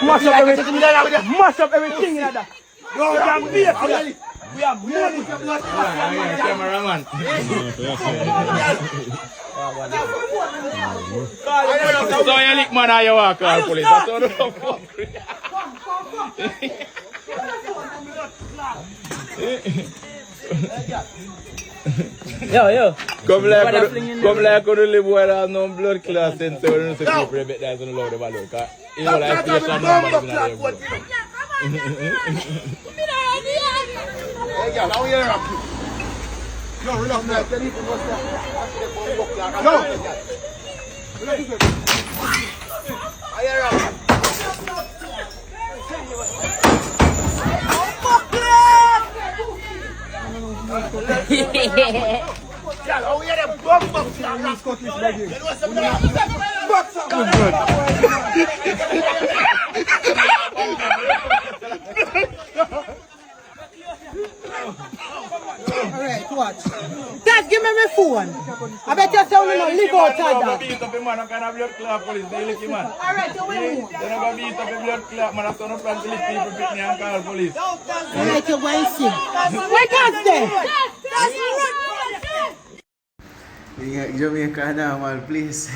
Mash up everything in that. No, we are money. Cameraman. So you lick man how you walk out police. That's all the fuck. Yo. Come like you live where there's no blood class and so you people bet that's on the load of balloon. You know like station numbers in there. Now you're up. No, relax, man. Tell you what's that. No. Are you up? Yeah, now we are the bomb box. Alright, watch. Dad, give me my phone. I bet you say you don't live outside that. Beat up a man, I can have blood clot police. They lick him man. Alright, you will move. They never beat up a blood clot man. I saw no plan to lick people pick me and call police. Alright, you go and see. Wait us there. Ingat Jamaica na, man, please.